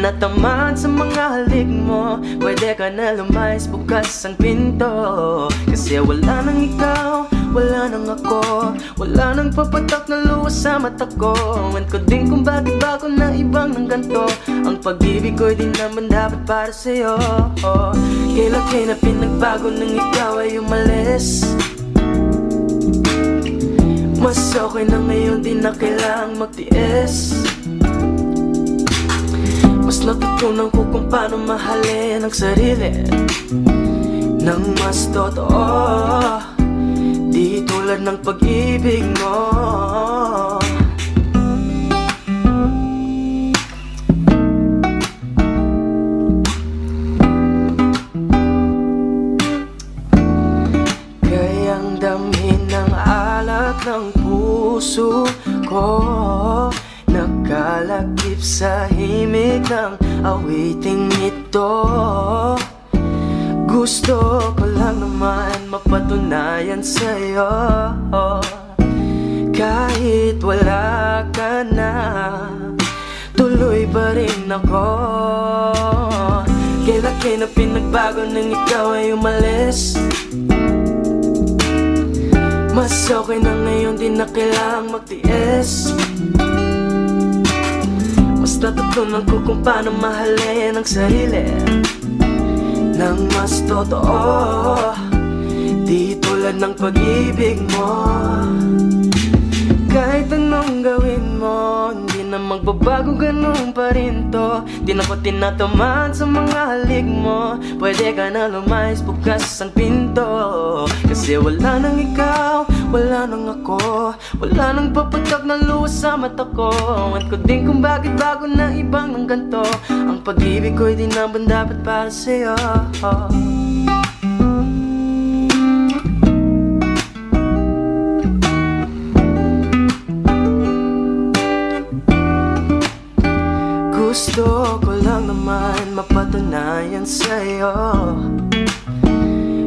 tinatamaan sa mga halik mo, pwede ka na lumayas, bukas ang pinto. Kasi wala nang ikaw, wala nang ako, wala nang papatak na luwas sa mata ko. Ewan ko din kung bakit bago na ibang ng ganto. Ang pag-ibig ko'y di naman dapat para sa'yo. Kailan kayo na pinagbago nang ikaw ay umalis? Mas okay na ngayon, di na kailangang magtiis. Mas natutunan ko kung paano mahalin ang sarili nang mas totoo, di tulad ng pag-ibig mo. Kayang damhin ng alat ng puso ko, nakalakip sa himig ng awiting ito. Gusto ko lang naman mapatunayan sa'yo, kahit wala ka na, tuloy pa rin ako. Kailan kayo na pinagbago nang ikaw ay umalis? Mas okay na ngayon, di na kailangang magtiis. Mas natutunan ko kung paano mahalin ang sarili nang mas totoo, di tulad ng pag-ibig mo. Kahit anong gawin mo, hindi na magbabago, ganun pa rin to. Di na ko tinatamaan sa mga halik mo, pwede ka na lumayas, bukas ang pinto. Kasi wala nang ikaw, wala nang ako, wala nang papatak na luwas sa mata ko. Ewan ko din kung bakit bago na ibang ng ganto. Ang pag-ibig ko'y di naman dapat para sa'yo. Gusto ko lang naman mapatunayan sa'yo,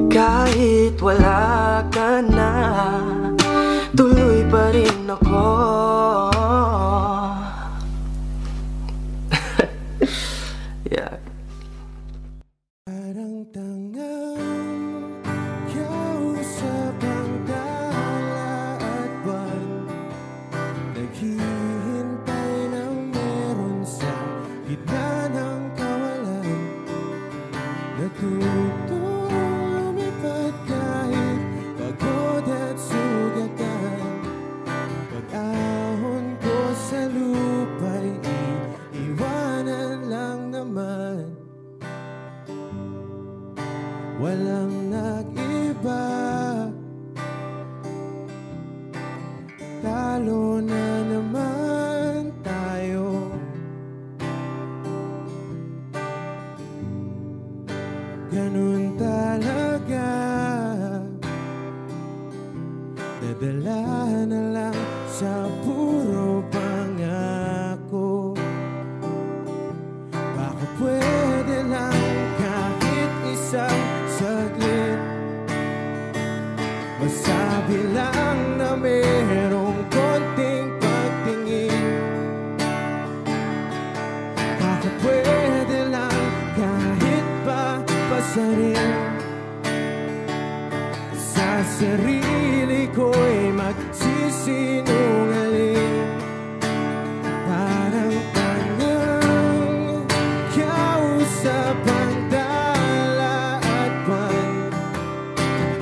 kahit wala ka na, tuloy pa rin ako. Yeah. Parang tangang kausap ang tala at buwan, naghihintay ng meron sa gitna ng kawalan. Natutong lumipad kahit pagod at sugatan. Pag-ahon ko sa lupa'y iiwanan lang naman. Walang nag-iba, talo na naman tayo. Ganun talaga, nadala na lang sa puro pangako. Baka pwede lang kahit isang saglit, masabi lang na merong konting pagtingin. Baka pwede lang kahit pa pasarin, sa sarili ko'y magsisinungaling. Parang tangang kausap ang tala at buwan,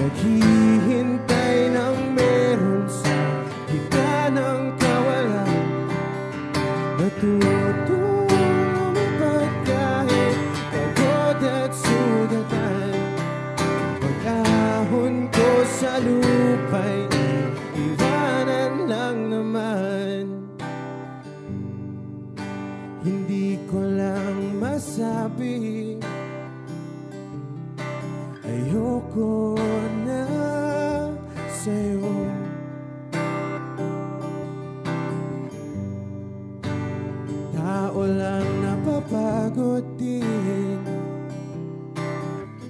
naghihintay ng meron sa gitna ng kawalan. Natutong lumipad kahit pagod at sugatan. Pag-ahon ko sa lupa'y iwanan lang naman. Hindi ko lang masabi, ayoko na sa'yo. Tao lang napapagod din,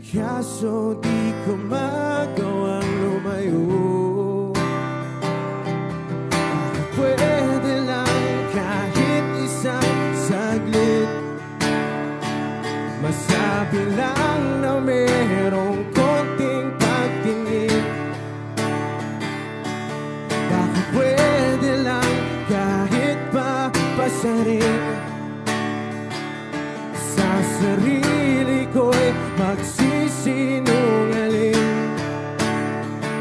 kaso di ko magawang lumayo. Pwede lang kahit isang saglit, masabi lang na merong konting pagtingin. Baka pwede lang kahit pa pasarin. Sa sarili ko'y magsisinungaling.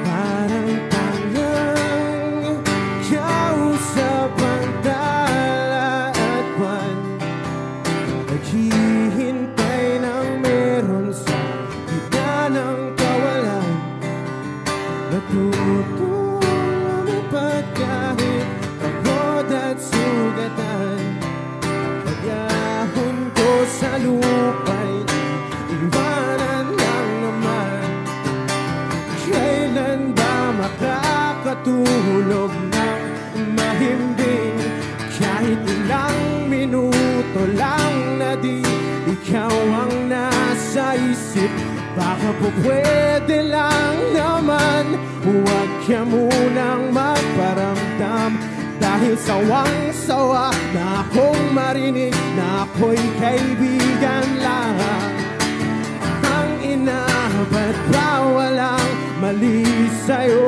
Parang tangang kausap ang tala at buwan. Naghihintay ng meron sa gitna ng kawalan. Natutulipad kahit pagod at sugatan. Pag-ahon ko sa lupa'y iwanan lang naman. Kailan ba makakatulog ng mahimbing? Kahit ilang minuto lang na di ikaw ang nasa isip. Baka po pwede lang naman huwag ka munang magparamdam. Dahil sawang-sawa na akong marinig na ako'y kaibigan lang. Ang ina, ba't ba walang mali sa'yo?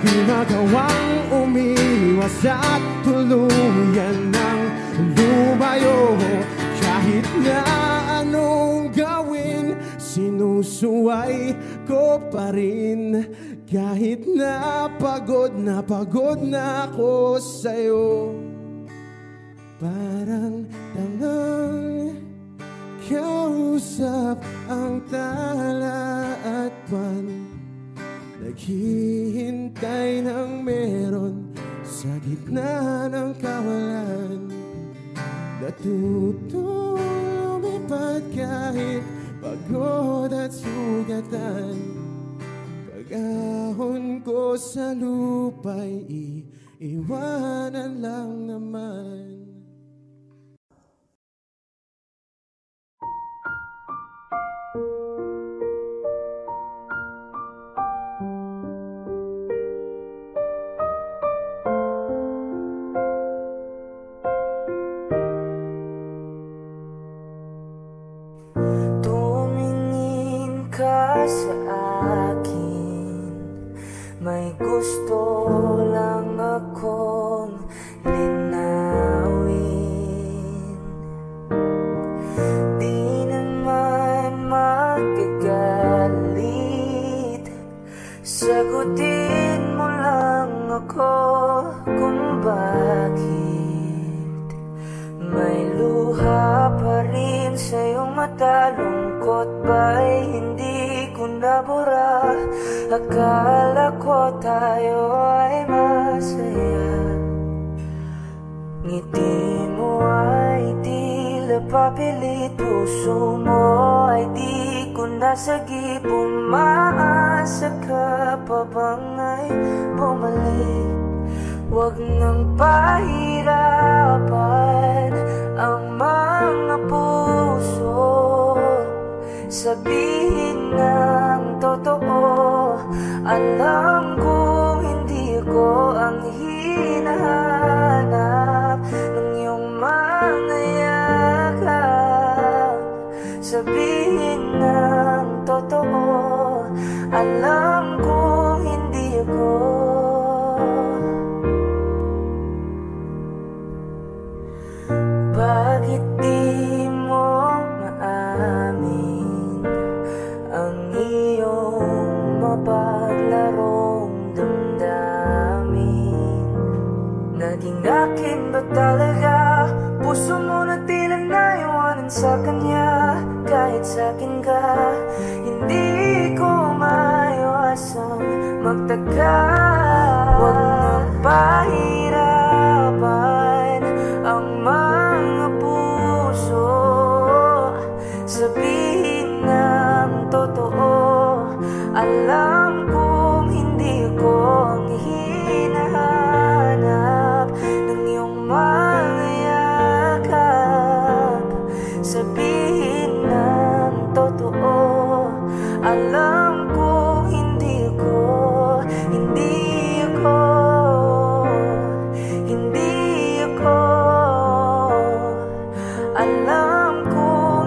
Di magawang umiwas at tuluyan ng lumayo. Kahit na anong gawin, sinusuway ko pa rin. Kahit na pagod na ako sa'yo. Parang tangang kausap ang tala at buwan. Naghihintay ng meron sa gitna ng kawalan. Natutulipad kahit pagod at sugatan. Pag-ahon ko sa lupa'y iiwanan lang naman. Tumingin ka sa akin, may gusto lang akong linawin. Di naman magagalit, sagutin mo lang ako kung bakit may luha pa rin sa iyong mata. Lungkot ba'y hindi ko nabura? Akala ko tayo ay masaya. Ngiti mo ay tila papilit, puso mo ay di ko nasagip. Umaasa ka pa bang ay bumalik? Huwag nang pahirapan ang mga puso. Sabihin ng totoo, alam kong hindi ko ang hinahanap ng iyong mga yakap. Sabihin ng totoo, alam kong hindi ko. Bakit di mo maamin ang iyong mapaglarong damdamin? Naging akin ba talaga? Puso mo na tila naiwanan sa kanya. Kahit sa'kin ka, hindi ko maiwasang magtaka. Huwag na pahirapan ang mga puso. Sabihin ng totoo, alam kong hindi ko ang hinahanap ng iyong mga yakap. Sabihin ng totoo, alam kong hindi ko, alam kong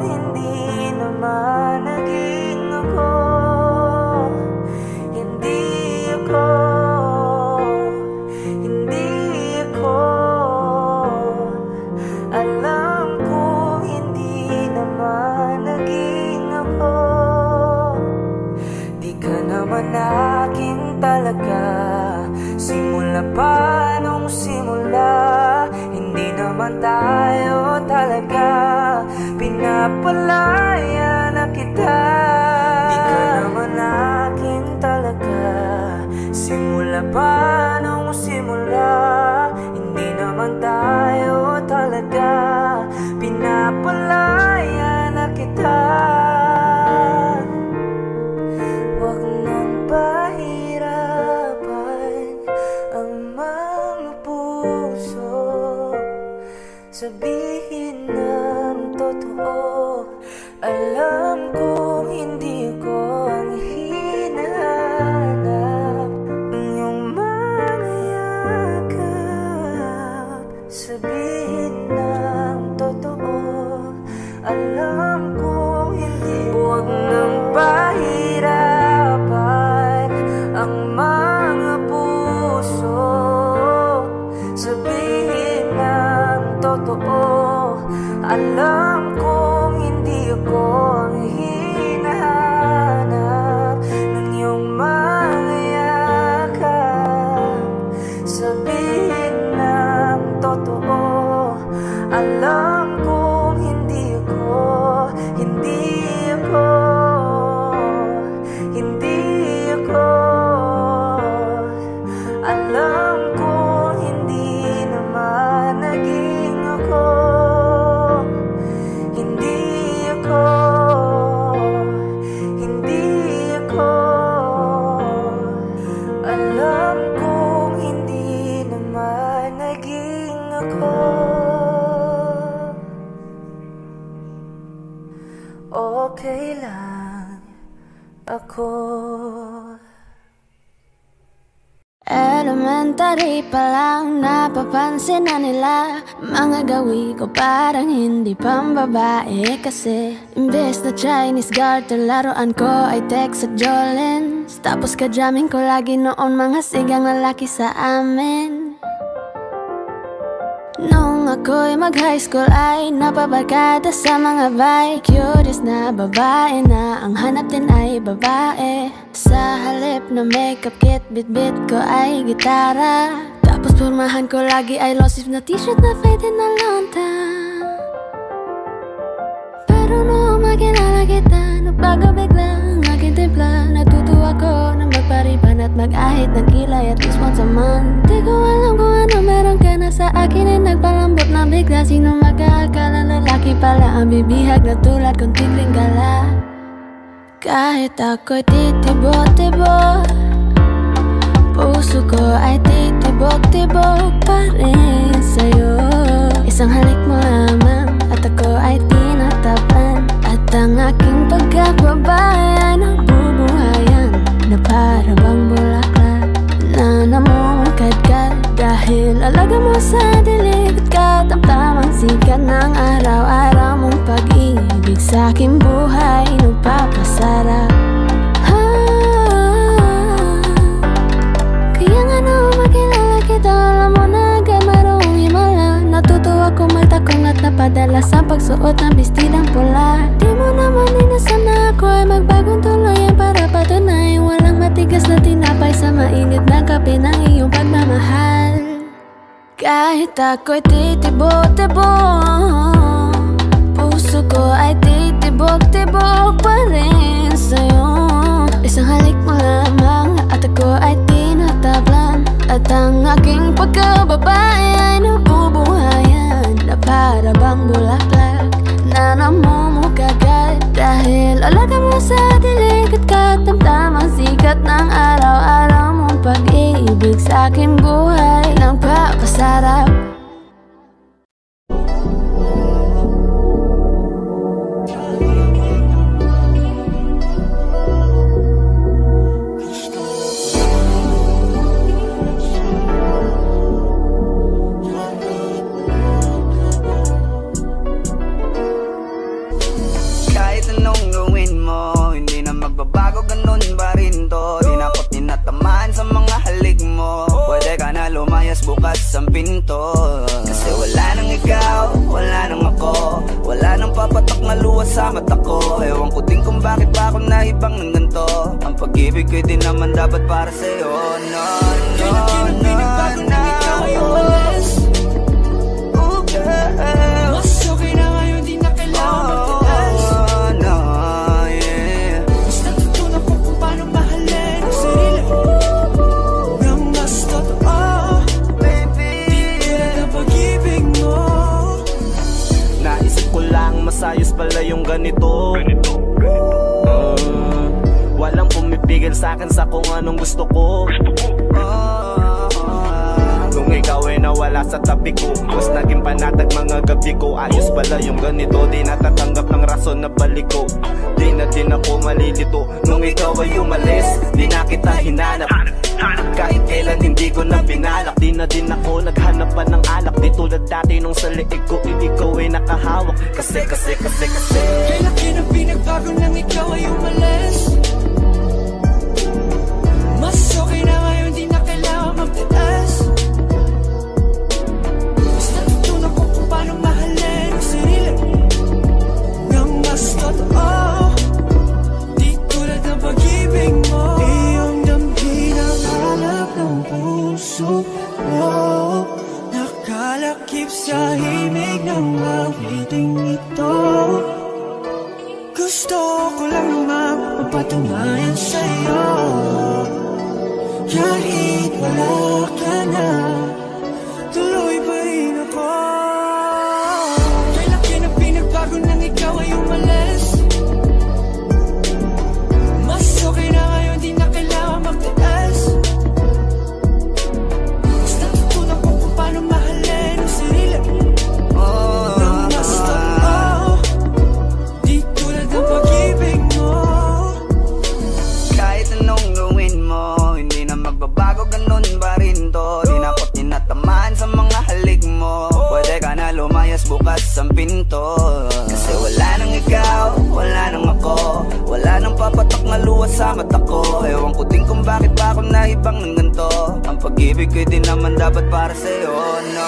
naman akin talaga. Simula pa nung simula, hindi naman tayo talaga. Pinapalaya na kita. Di ka naman akin talaga. Simula pa nung simula, hindi naman tayo talaga. Pinapalaya na kita. Huwag nang pahirapan ang mga puso. Sabihin ng totoo, alam kong hindi ko ang hinahanap. Yung mga yakap. Sabihin ng totoo, alam kong hindi. Huwag nang pahirapan ang mga puso. Sabihin ng totoo, alam kong hindi ako ang hinahanap ng iyong mga yakap. Sabihin ng totoo, alam kong hindi ako, alam kong hindi naman naging ako. Alam kong hindi naman naging ako. Okay lang ako. Elementary pa lang napapansin na nila mga gawi ko parang hindi pambabae. Kasi imbes na Chinese garter laruan ko ay Tex at Jolens. Tapos ka-jamming ko lagi noon mga sigang lalaki sa amin. Nung ako'y mag-high school ay napabarkada sa mga bike. Curious na babae na ang hanap din ay babae. Sa halip na makeup kit, bit-bit ko ay gitara. Tapos pormahan ko lagi ay low sleeve na t-shirt na faded na lonta. Pero nung makilala kita, nagbago bigla ang aking timpla. Natutuwa ko na magpariban at mag-ahit ng kilay at least once a month. Di ko alam kung ano meron ka na sa akin ay nagpalambot na bigla. Sino mag-aakala lalaki pala ang bibihag na tulad kong tigring gala. Kahit ako'y titibok-tibok, puso ko ay titibok-tibok pa rin sa'yo. Isang halik mo lamang at ako ay tinatapan. At ang aking pagkakbabae ay nabubuhayan na para bang bulaklak na namumukadkad. Dahil alaga mo sa dilig at katamtamang sikat ng araw-araw mong pag-ibig sa aking buhay nagpapasarap. Kaya nga nung makilala kita, alam mo na agad marunong himala. Natutuwa ko magtakong at napadala sa pagsuot ng bestidang pula. Di mo naman inasam na ako ay magbagong tuluyan para patunayan walang matigas na tinapay sa mainit na kape ng iyong pagmamahal. Kahit ako'y titibok-tibok, puso ko ay titibok-tibok pa rin sa'yo. Isang halik mo lamang at ako ay tinatablan. At ang aking pagkababae ay nabubuhayan na para bang bulaklak na namumukagad. Dahil alaga mo sa dilig at katamtamang sikat ng araw-araw mong pag-ibig sa aking buhay nagpapasarap. Magbabago ganun ba rin to? Di na ko tinatamaan sa mga halik mo. Pwede ka na lumayas bukas ang pinto. Kasi wala nang ikaw, wala nang ako. Wala nang papatak na luha sa mata ko. Ewan ko din kung bakit ba ako naibang ng ganito. Ang pag-ibig ko'y di na dapat para sa'yo. No, no, kailan pinagbago nang ikaw ay umalis? Oh girl, mas okay na ngayon, di na kailangan magtiis. no, yeah. Mas natutunan ko kung paano mahalin ang sarili nang mas totoo, Baby, di tulad ng pag-ibig mo. Naisip ko lang masayos pala yung ganito. Walang pumipigil sa'kin sa kung anong gusto ko. Nung ikaw ay nawala sa tabi ko, mas naging panatag mga gabi ko. Ayos pala yung ganito, di natatanggap ng rason na balik ko. Di na din ako malilito. Nung ikaw ay umalis, di na kita hinanap. Kahit kailan hindi ko na binalak. Di na din ako naghanap pa ng alak. Di tulad dati nung sa liig ko, ikaw ay nakahawak. Kasi Kailan kinang pinagbago nang ikaw ay umalis? Mas okay na ngayon, di na kailangan magtiis. Mas natutunan ko kung paano mahalin ang sarili nang mas totoo, di tulad ng pag-ibig mo. Iyong damhin ang hanap ng puso mo, nakalakip sa himig ng awiting ito. Gusto ko lang naman mapatunayan sa'yo, kahit wala ka na, tuloy pa rin ako. Kailan kinang pinagbago nang ikaw ay umalis? Mas okay na ngayon, di na kailangan magtiis. Mas natutunan ko kung paano mahalin ang sarili nang mas totoo, di tulad ng pag-ibig mo. kahit anong gawin mo, hindi na magbabago, ganun pa rin to. Di na ako tinatamaan sa mga halik mo. Pwede ka na lumayas, bukas ang pinto. Kasi wala nang ikaw, wala nang ako, wala nang papatak na luha sa mata ko. Ewan ko din kung bakit pa ako naibang ng ganito. Ang pag-ibig ko'y di naman dapat para sa'yo. No, no,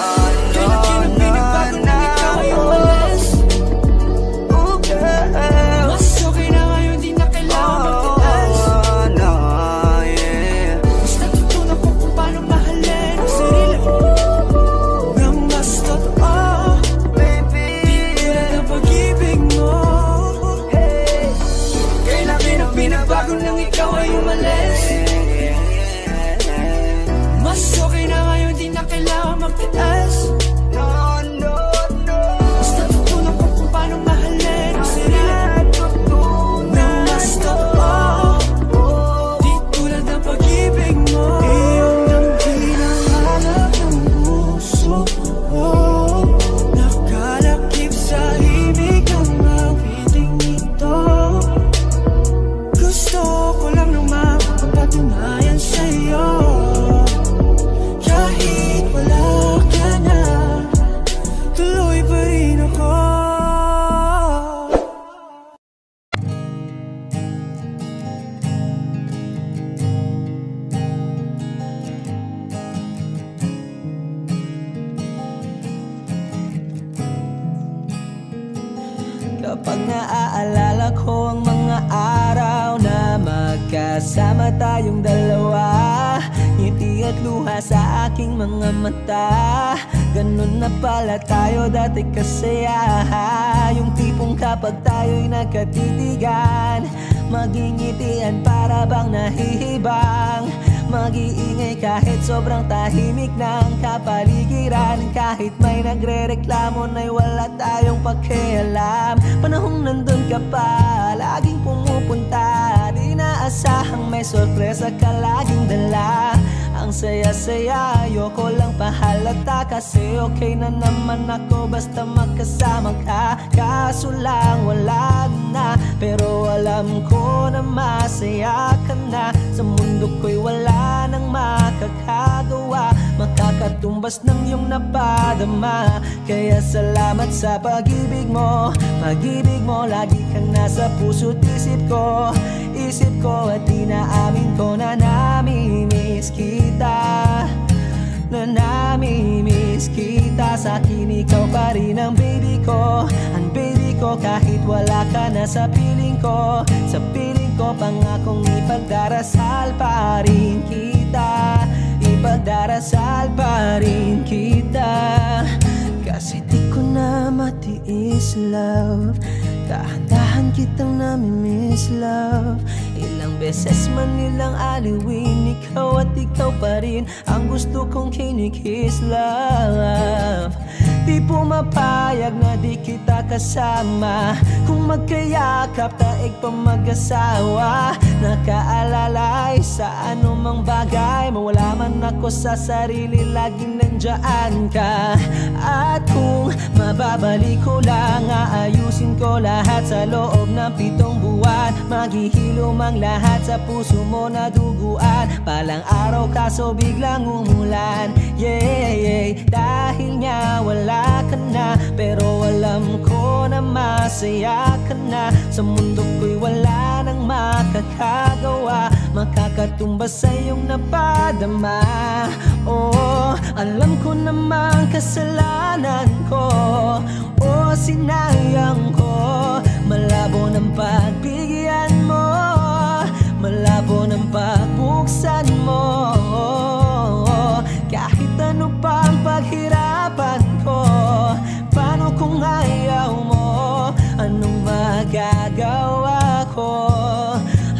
Kailan kinang pinagbago nang ikaw ay umalis? Oh girl, Mas okay na ngayon, di na kailangan magtiis. no, yeah. Mas natutunan ko kung paano mahalin ang sarili nang mas totoo, Baby, di tulad ng pag-ibig mo. Kailan kinang pinagbago nang ikaw ay umalis? Mas okay na ngayon, di na kailangan magtiis. no, no, no. Mas natutunan ko kung paano mahalin ang sarili nang mas totoo, di tulad ng pag-ibig mo. Iyong damhin ang hanap ng puso mo, nakalakip sa himig ng awiting ito. Gusto ko lang naman mapatunayan sa'yo, kahit wala ka na, tuloy pa rin ako. Kapag naaalala ko ang mga araw na magkasama tayong dalawa, ngiti at luha sa aking mga mata. Ganun na pala tayo dati kasaya. Yung tipong kapag tayo'y nagkatitigan, magingitian para bang nahihibang. Mag-iingay kahit sobrang tahimik ng kapaligiran. Kahit may nagre-reklamo na'y wala tayong pakialam. Panahong nandun ka pa, laging pumupunta. Di naasahang may sorpresa ka laging dala. Ang saya-saya, ayoko lang pahalata. Kasi okay na naman ako basta magkasama ka. Kaso lang wala na, pero alam ko na masaya ka na. Sa mundo ko'y wala nang makakagawa, makakatumbas ng iyong napadama. Kaya salamat sa pag-ibig mo. Pag-ibig mo, lagi kang nasa puso't isip ko. Isip ko at inaamin ko na namimiss kita. na namimiss kita. Sa'kin ikaw pa rin ang baby ko, ang baby ko. Kahit wala ka na sa piling ko, sa piling ko, pangakong ipagdarasal pa rin kita, ipagdarasal pa rin kita. Kasi di ko na matiis, love, dahan-dahan kitang namimiss, love. Ilang beses man nilang aliwin, ikaw at ikaw pa rin ang gusto kong kinikiss, love. Di pumapayag na di kita kasama, kung magkayakap taig pa mag-asawa. Nakaalalay sa anumang bagay, mawala man ako sa sarili, laging nandiyan ka. At kung mababalik ko lang, aayusin ko lahat sa loob ng 7 buwan. Maghihilom ang lahat sa puso mo na duguan. Palang araw kaso biglang umulan, yeah, yeah. Dahil nga wala ka na, pero alam ko na masaya ka na. Sa mundo ko'y wala nang makakagawa, makakatumbas sa iyong napadama. Oh, alam ko namang kasalanan ko, oh, sinayang ko. Malabo ng pagbigyan mo, malabo ng pagbuksan mo. Kahit ano pang paghirapan ko, paano kung ayaw mo? Anong magagawa ko?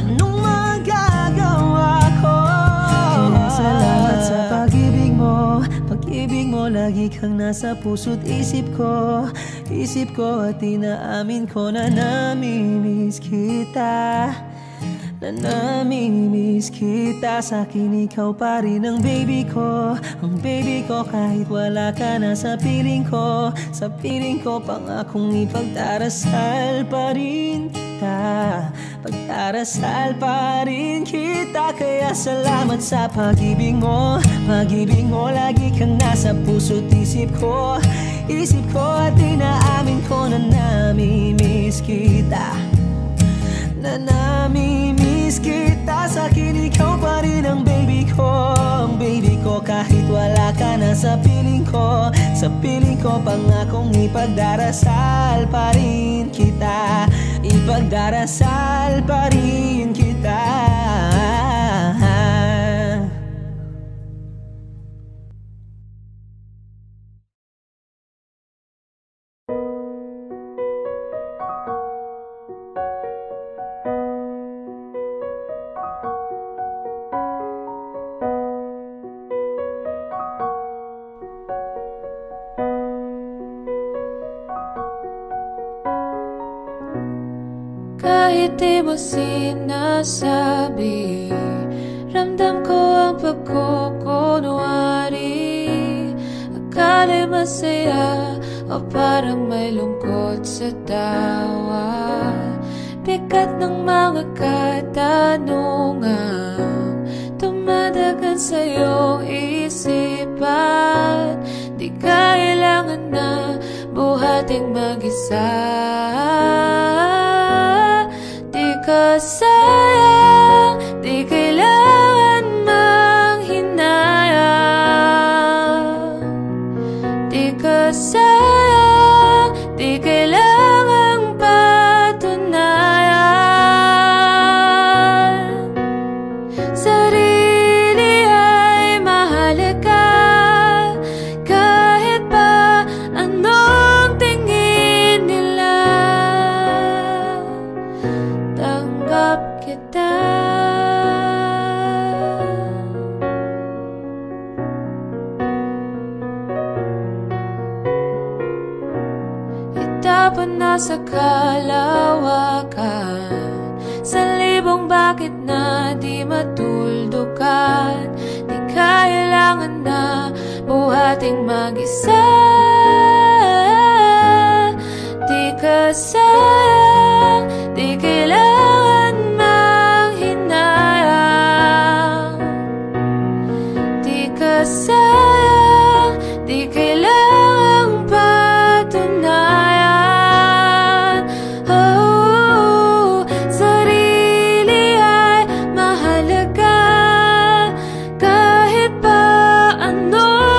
Anong magagawa ko? Kaya salamat sa pag-ibig mo, pag-ibig mo. Lagi kang nasa puso't isip ko, isip ko. At inaamin ko na namimiss kita, na namimiss kita. Sa'kin ikaw pa rin ang baby ko, ang baby ko. Kahit wala ka na sa piling ko, sa piling ko, pangakong ipagdarasal pa rin kita, pagdarasal pa rin kita. Kaya salamat sa pag-ibig mo, pag-ibig mo. Lagi kang nasa puso't isip ko, isip ko. At inaamin ko na namimiss kita, na namimiss kita. Sa'kin ikaw pa rin ang baby ko, ang baby ko. Kahit wala ka na sa piling ko, sa piling ko, pangakong ipagdarasal pa rin kita, ipagdarasal pa rin kita. Kahit di mo sinasabi, ramdam ko ang pagkukunwari. Akala masaya o parang may lungkot sa tawa. Bigat ng mga katanungan dumadagan sa iyong isipan. Di kailangan na buhating mag-isa. Di ka sayang, di kailangan manghinayang. Di ka sayang, di kailangang patunayan. Sarili ay mahalaga, kahit pa anong tingin nila. Tanggap kita. Itapon na sa kalawakan, sa libong bakit na di matuldukan. Di kailangan na buhating mag-isa. Di ka sayang, di kailangan manghinayang. Di ka sayang, di kailangang patunayan. Oh, sarili ay mahalaga, kahit pa anong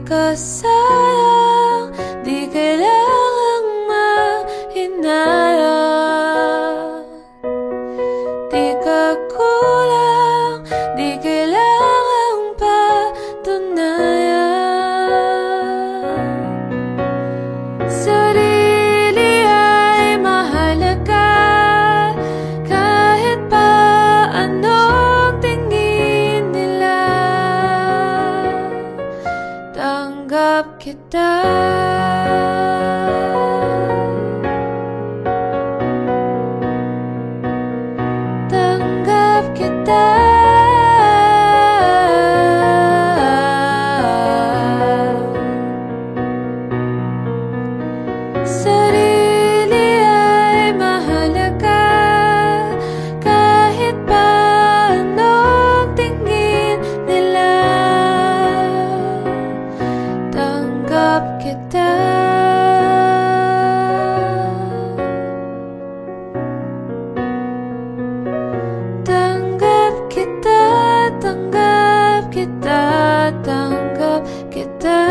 ka sayang, di kailangang mahinayang. Di ka kulang, di kailangang patunayan. Sarili ay mahalaga, kahit pa anong tingin nila. Tanggap kita. Tanggap kita. Sarili ay mahalaga, kahit pa anong tingin nila. Tanggap kita. Tanggap kita, tanggap kita, tanggap kita.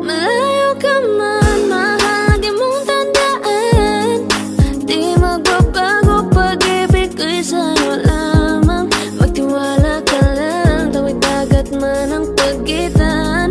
Malayo ka man, mahal, di mong tandaan. Di magbabago, pag-ibig ko'y sa'yo lamang. Magtiwala ka lang, tawid dagat man ang pagitan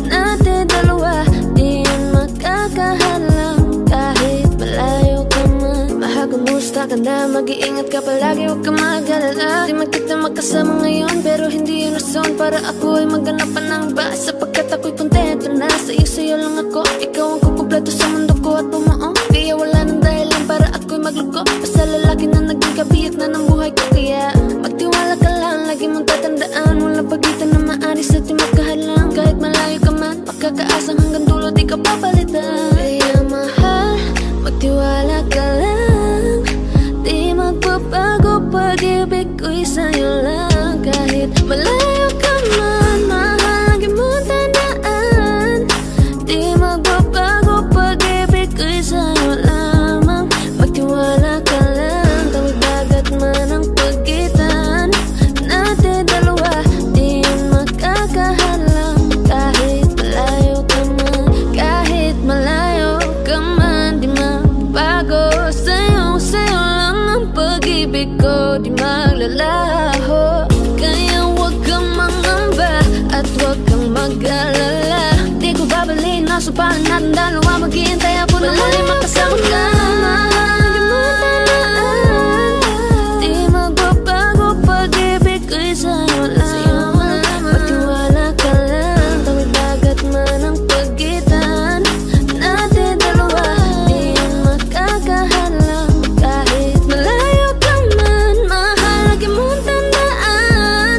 natin dalawa, di yan makakahalang. Kahit malayo ka man, mahal, kumusta ka na? Mag-iingat ka palagi, huwag ka mag-alala. Di man kita magkasama ngayon, pero hindi yun rason para ako ay magganapan ng iba. Sapagkat ako'y kontento na sa'yo lang ako. Ikaw ang kukumpleto sa mundo ko at bumuo. Kaya wala nang dahilan para ako'y magluko. Basta lalaki na naging kabiyak na ng buhay ko. Kaya magtiwala ka lang, lagi mong tatandaan, walang pagitan na maaris at di magkahalang. Kahit malayo ka man, makakaasang hanggang dulo di ka papalitan. Kaya mahal, magtiwala ka lang, di magbabago, pag-ibig ko'y sa'yo lang. Kahit malayo ka man, mahal, lagi mong tandaan, di magbabago, pag-ibig ko'y sa'yo lamang. Magtiwala ka lang, tawid dagat man ang pagitan natin dalawa, di yan makakahalang. Kahit malayo ka man, kahit malayo ka man, di magbabago. Sa'yo lang ang pag-ibig ko, di maglalaho. Kaya huwag kang mangamba at huwag kang mag-alala. Di ko babalik na supalan natin dalawa, maghihintay ako na muli makasama ka. Di magbabago, pag-ibig ko'y sa'yo lamang. Magtiwala ka lang, tawid dagat man ang pagitan natin dalawa, di yan makakahalang. Kahit malayo ka man, mahal, lagi mong tandaan,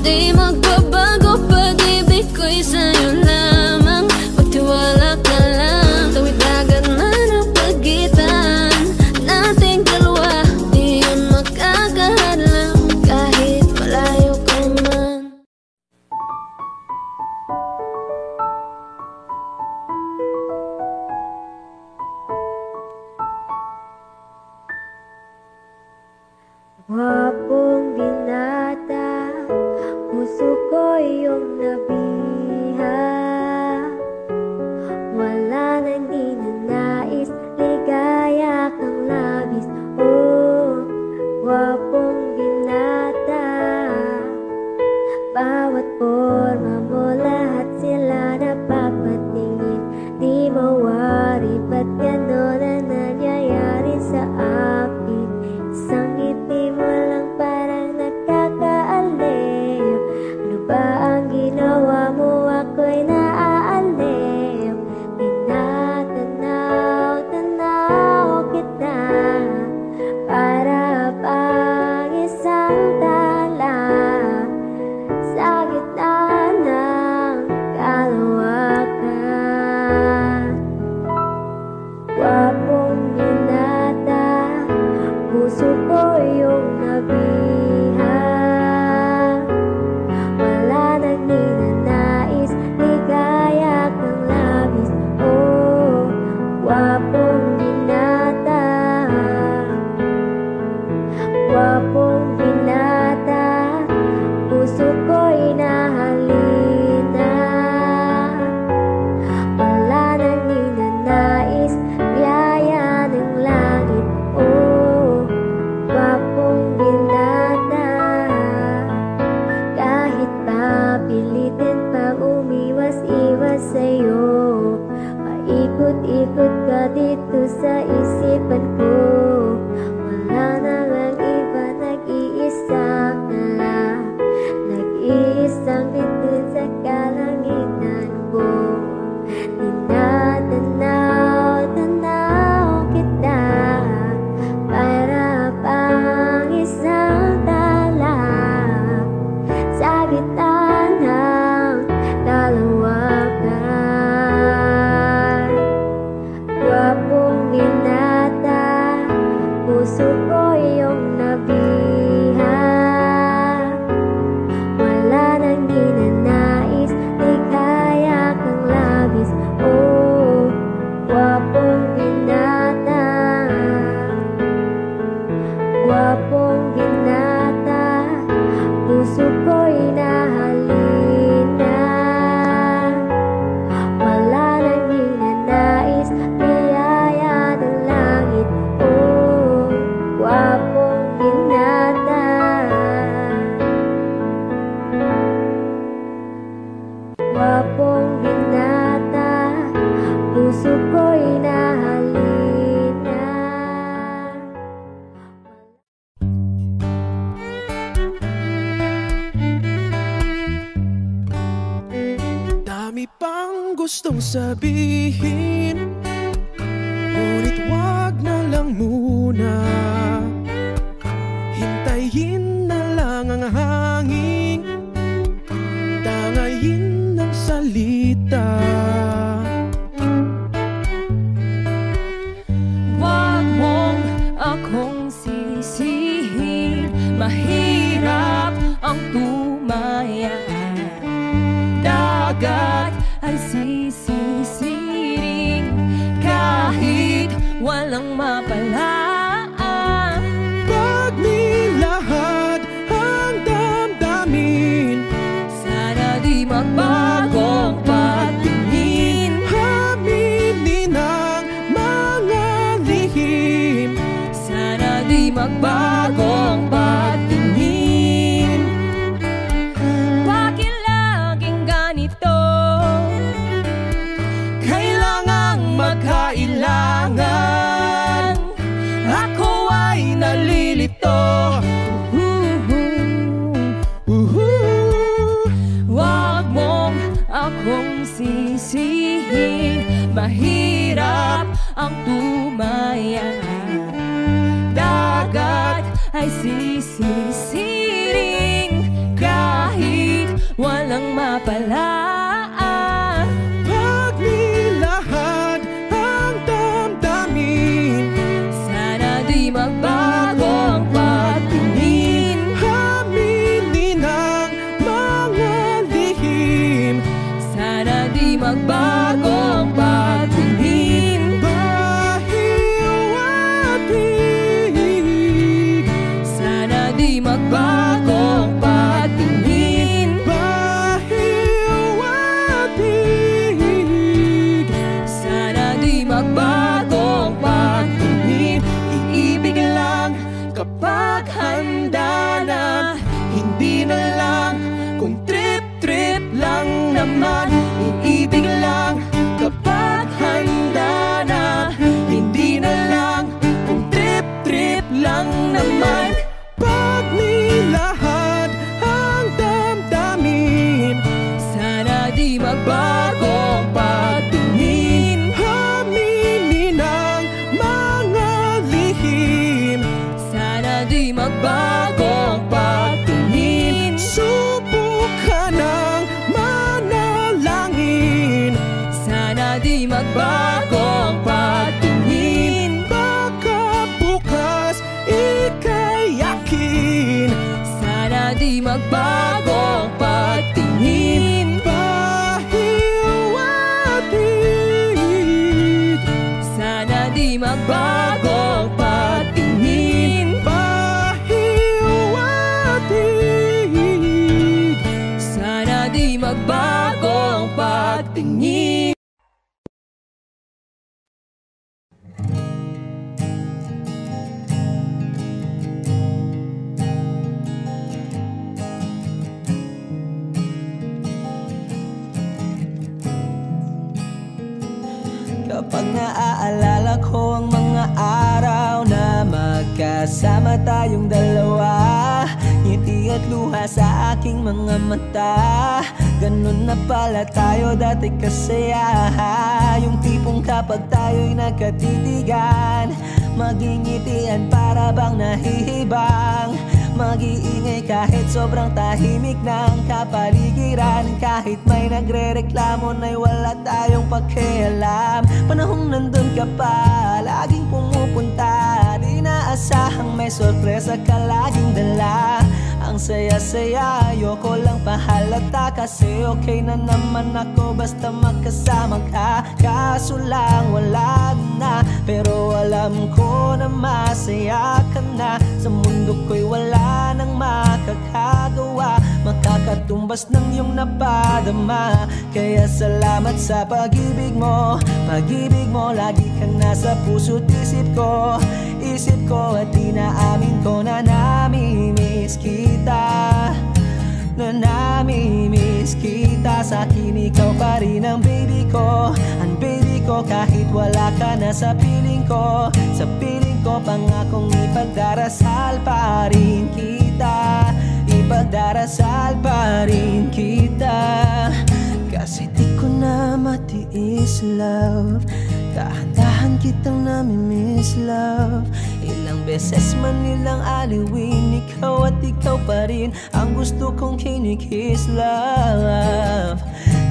di magbabago, pag-ibig ko'y sa'yo lamang. Magtiwala ka lang, tawid dagat man ang pagitan Ikot-ikot ka dito sa isipan ko. Wala na lang iba, nag-iisa ka lang. Nag-iisang bituin sa kalangitan ko. Tinatanaw kita para pang isang tala sa gitna ng kalawakan. Gwapong binata, puso ko iyong nabihan. Wala nang ninanais, ligaya kang labis. Oh, gwapong binata, gwapong binata, puso ko'y nahalina. Wala nang ninanais, biyaya ng langit. Oh, gwapong binata, gwapong binata, puso ko'y nahalina. Dami pang gustong sabihin, ngunit wag na lang muna. Hintayin na lang ang hangin, tangayin ng salita. Wag mong akong sisihin, mahirap ang tumaya. Dagat ay sisisiring kahit walang mapalaan. Pag nilahad ang damdamin, Sana di magbagong patingin. aminin ang mga lihim. Sana di magbagong patingin. Bakit laging ganito? Kailangang magkailangan. Ako ay nalilito. Wag mong akong sisihin, mahirap ang tumaya. Dagat ay sisisiring kahit walang mapalaan. Pag nilahad ang damdamin, Sana di magbagong patingin. aminin ang mga lihim. Sana di magbagong patingin. Bahiw at hig, Sana di magbagong patingin. bahiw at hig. Sana di magbagong patingin. Iibig lang kapag handa na, hindi na lang kung trip-trip lang naman. Iibig lang kapag handa na, hindi na lang kung trip-trip lang naman. Pag nilahad ang damdamin, Sana di magbagong patingin. aminin ang mga lihim. Sana di magbagong patingin. Subukan ng manalangin, Sana di magbagong patingin. baka bukas ika'y yakin. Sana di magbagong patingin. Bahiw at hig, Sana di magbagong patingin. bahiw at hig. Sana di magbagong patingin. Kapag naaalala ko ang mga araw na magkasama tayong dalawa, ngiti at luha sa aking mga mata. Ganun na pala tayo dati kasaya. Yung tipong kapag tayo'y nagkatitigan, magingitian para bang nahihibang. Mag-iingay kahit sobrang tahimik ng kapaligiran. Kahit may nagre-reklamo na'y wala tayong pakialam. Panahong nandun ka pa, laging pumupunta. Di naasahang may sorpresa ka laging dala. Ang saya-saya, ayoko lang pahalata. Kasi okay na naman ako basta magkasama ka. Kaso lang wala na, pero alam ko na masaya ka na. Sa mundo ko'y wala nang makakagawa, makakatumbas ng iyong napadama. Kaya salamat sa pag-ibig mo. Pag-ibig mo, lagi kang nasa puso't isip ko. Isip ko at inaamin ko na namimiss kita. Na namimiss kita. Sa'kin ikaw pa rin ang baby ko. Ang baby ko kahit wala ka na sa piling ko. Sa piling ko pangakong ipagdarasal pa rin kita. Ipagdarasal pa rin kita. Kasi di ko na matiis love. Dahan-dahan kitang namimiss love. Ilang beses man nilang aliwin, ikaw at ikaw pa rin ang gusto kong kinikiss love.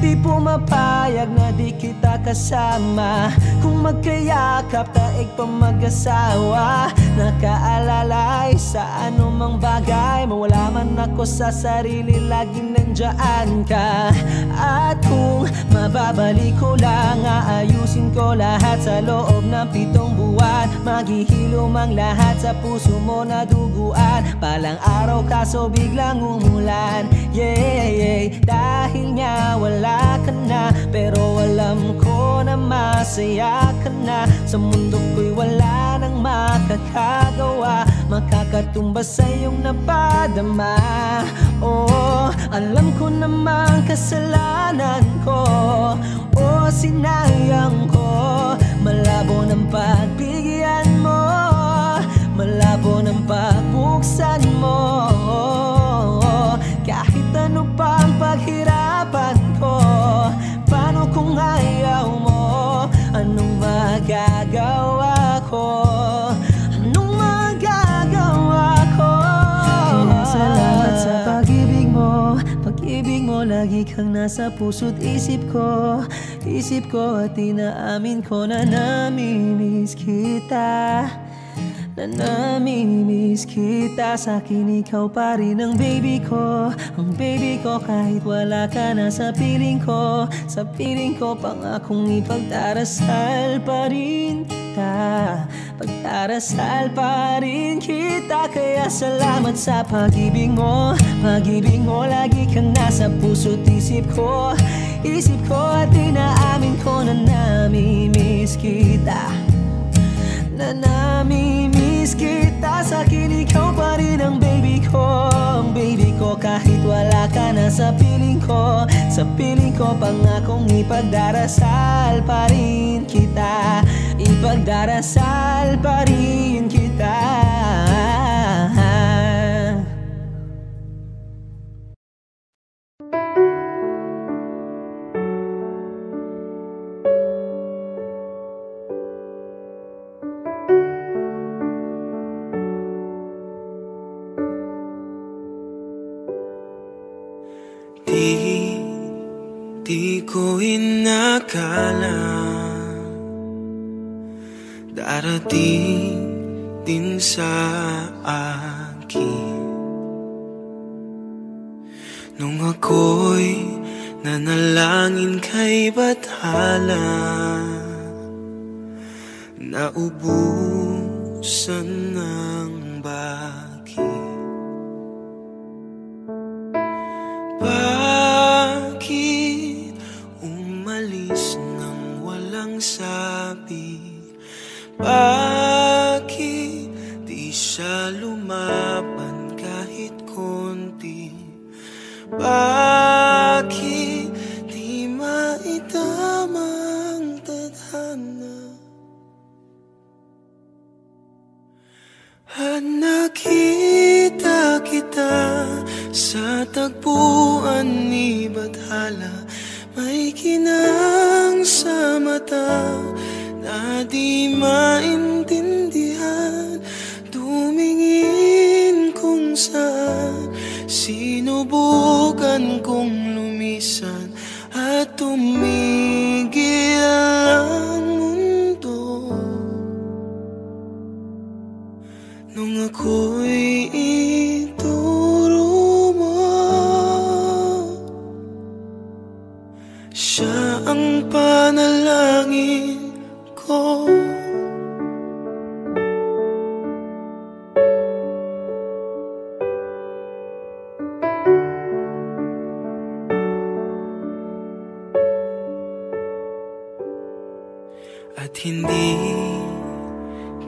Di pumapayag na di kita kasama. Kung magkayakap taig pa mag-asawa. Nakaalalay sa anumang bagay. Mawala man ako sa sarili, laging nandyan ka. At kung mababalik ko lang, aayusin ko lahat sa loob ng 7 buwan. Maghihilom ang lahat sa puso mo na duguan. Palang araw kaso biglang umulan. Yeah, yeah. Dahil nga wala ka na, pero alam ko na masaya ka na. Sa mundo ko'y wala nang makakagawa, makakatumbas sa iyong napadama. Oh, alam ko namang kasalanan ko. Oh, sinayang ko. Malabo ng pagbigyan mo, malabo ng pagbuksan mo. Kahit ano pang paghirapan ko, paano kung ayaw mo? Anong magagawa ko? Anong magagawa ko? Kaya salamat sa pag-ibig mo. Pag-ibig mo, lagi kang nasa puso't isip ko. Isip ko at inaamin ko na namimiss kita. Na namimiss kita. Sa'kin ikaw pa rin ang baby ko. Ang baby ko kahit wala ka na sa piling ko. Sa piling ko pangakong ipagdarasal pa rin kita. Pagdarasal pa rin kita. Kaya salamat sa pag-ibig mo. Pag-ibig mo, lagi kang nasa puso't isip ko. Isip ko at inaamin ko na namimiss kita. Na namimiss kita. Sa'kin ikaw pa rin ang baby ko. Ang baby ko kahit wala ka na sa piling ko. Sa piling ko pangakong ipagdarasal pa rin kita. Ipagdarasal pa rin kita. Di ko inakala darating din sa akin nung ako'y nanalangin kay Bathala. Naubusan ng bakit. Bakit umalis nang walang sabi? Bakit di siya lumaban kahit konti? Bakit di maitamang tadhana? may kinang sa mata na di maintindihan. Tumingin kung saan, sinubukan kong lumisan at tumigil ang mundo. Nung ako'y ituro mo, siya ang panalangin ko. At hindi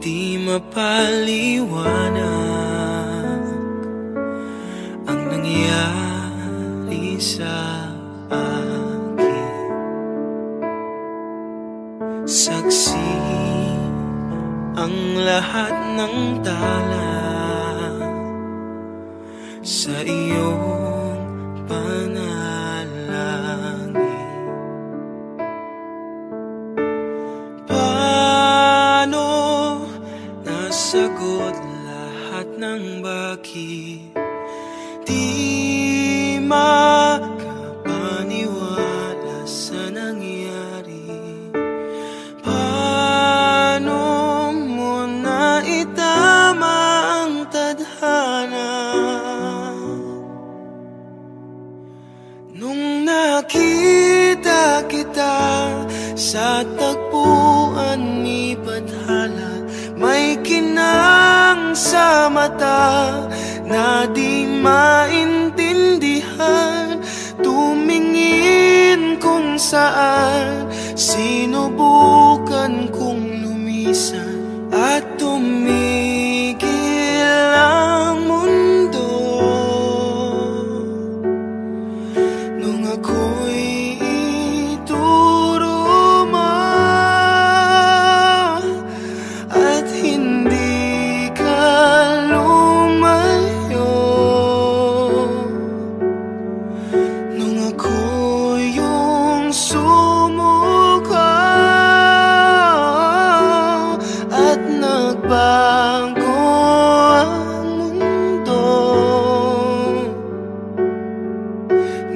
di mapaliwanag ang nangyari sa akin. Saksi ang lahat ng tala sa iyong panalangin. Paano nasagot lahat ng bakit di makapaniwala sa nangyari? Paano mo naitama ang tadhana nung nakita kita sa tagpuan ni Bathala? May kinang sa mata na di maintindihan. Tumingin kung saan, sinubukan kong lumisan at tumigil ang mundo. Nung ako'y ituro mo at hindi ka lumayo, nung ako yung sumuko at nagbago ang mundo,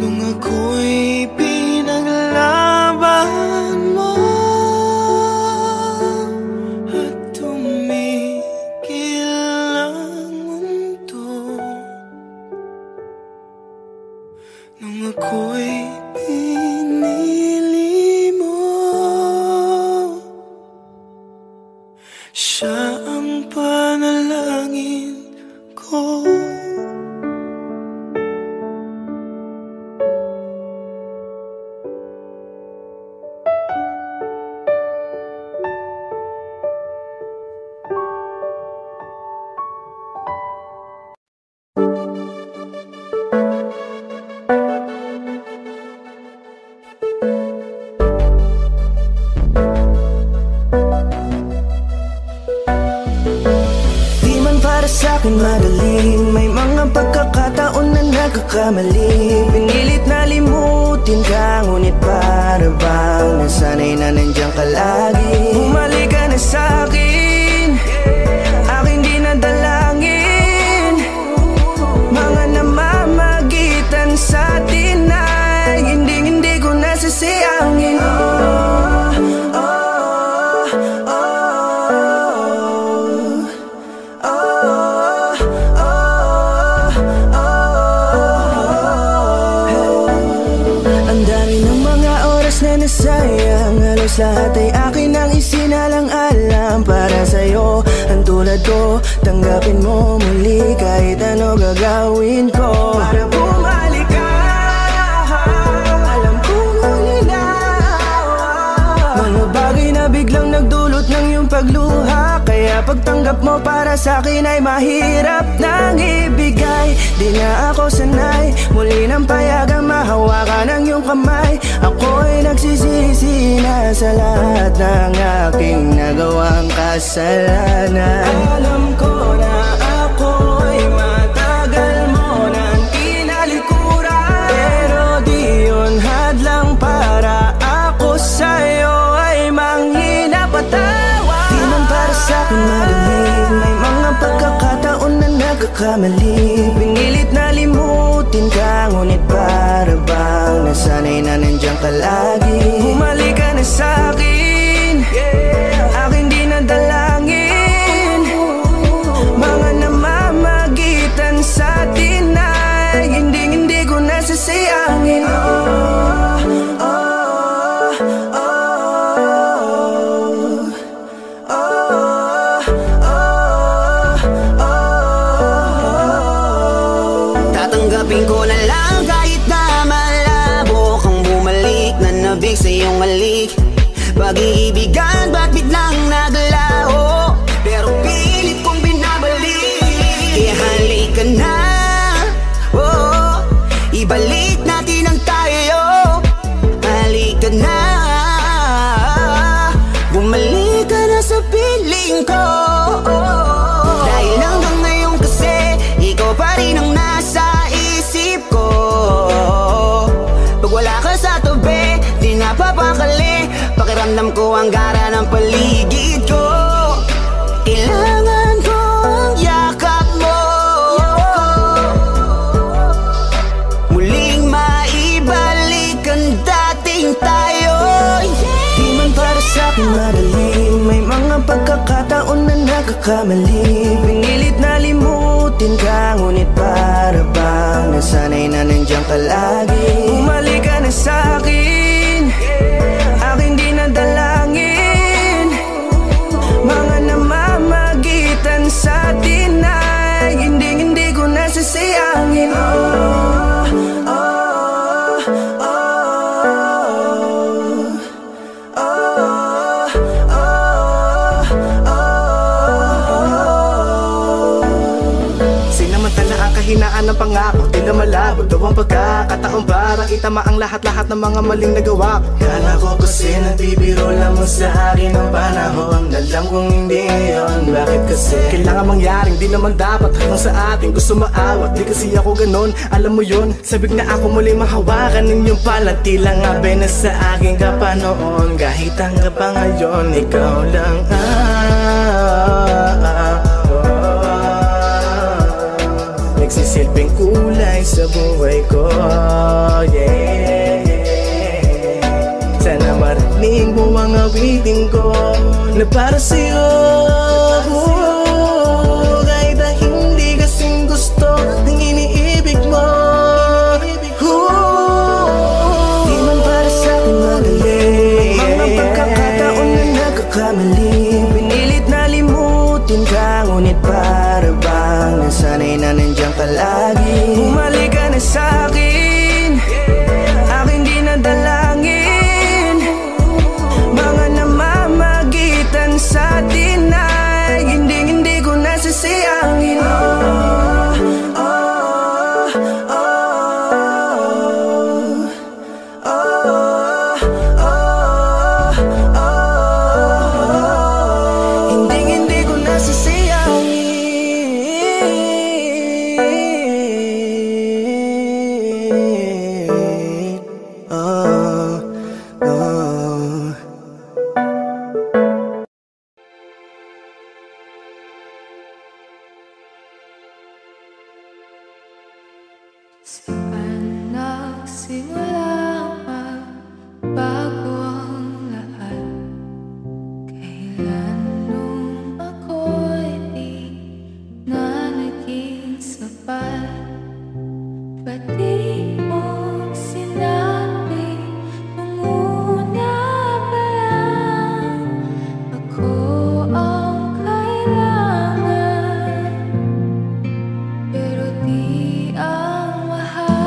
nung ako'y pinaglaban mo at tumigil ang mundo, nung ako'y pinili mo, siya ang panalangin ko. Di man para sa'kin magaling, may mga pagkakataon na nagkakamali. Pinilit na limutin ka, ngunit para bang nasanay na nandiyan ka lagi. Bumalik ka na sa'kin, aking di nadalangin. Mga namamagitan sa atin ay hindi ko nasasayangin. Sayang, halos lahat ay akin ang isinalang-alam para sa'yo. Ang tulad ko, tanggapin mo muli kahit ano gagawin ko para bumalik ka. Alam kong ulinawa mga bagay na biglang nagdulot ng iyong pagluha, kaya pagtanggap mo para sa'kin ay mahirap nang ibigay. Di na ako sanay muli ng payagang mahawakan ang iyong kamay. Ako'y nagsisisi na sa lahat ng aking nagawang kasalanan. Alam ko na ako'y matagal mo nang kinalikuran, pero di yun hadlang pa nagkakamali. Pinilit na limutin ka, ngunit para bang nasanay na nandiyan ka lagi. Bumalik ka na sa'kin, aking di nadalangin. Mga namamagitan sa atin ay hindi ko nasasayangin. Tatanggapin ko na lang kahit na malabo kang bumalik na nabig sa iyong halik. Pag-iibigan ba't biglang naglaho, pero pilit kong binabalik. Kaya halika na, oh, ibalik natin ang tayo. Halika na, bumalik ka na sa piling ko. Dahil hanggang ngayon kasi ikaw pa rin ang nasa isip ko. Pag wala ka sa tabi, di napapakali. Pakiramdam ko ang gara ng paligid ko. Kailangan ko ang yakap mo, muling maibalik ang dating tayo. Di man para sa'kin madali, may mga pagkakataon na nagkakamali. Pinilit na limutin ka, ngunit para bang nasanay na nandiyan ka lagi. Bumalik ka na sa'kin, aking di nadalangin. Mga namamagitan sa atin ay hindi ko nasasayangin. Sinamantala ang kahinaan ng pangako, tila malabo daw ang pagkakataon para itama ang lahat-lahat ng mga maling nagawa ko. Kala ko kasi nagbibiro lamang sa akin ang panahon, alam kong hindi yun. Bakit kasi kailangan mangyaring di naman dapat hanggang sa atin gusto maawat. Di kasi ako ganon, alam mo yun. Sabik na ako muli mahawakan ninyong palat, tila nga na sa akin ka pa noon. Kahit hanggang pa ngayon, ikaw lang nagsisilbing kulay sa buhay ko, yeah. Sana marinig mo ang awitin ko na para sa'yo, kahit na hindi kasing gusto ng iniibig mo. Di man para sa'kin madali, mga pagkakataon na nagkakamali. Pinilit na limutin ka, ngunit para bang nasanay na nandiyan ka lagi. Bumalik ka na sa'kin, aking di nadalangin. Mga namamagitan sa atin ay hindi ko nasasayangin. Hindi ko nasasayangin. Nagsimula bago ang lahat. Kailan nung ako'y di na naging sapat, ba't di mo sinabi nung una pa lang ako ang kailangan, pero di ang mahal.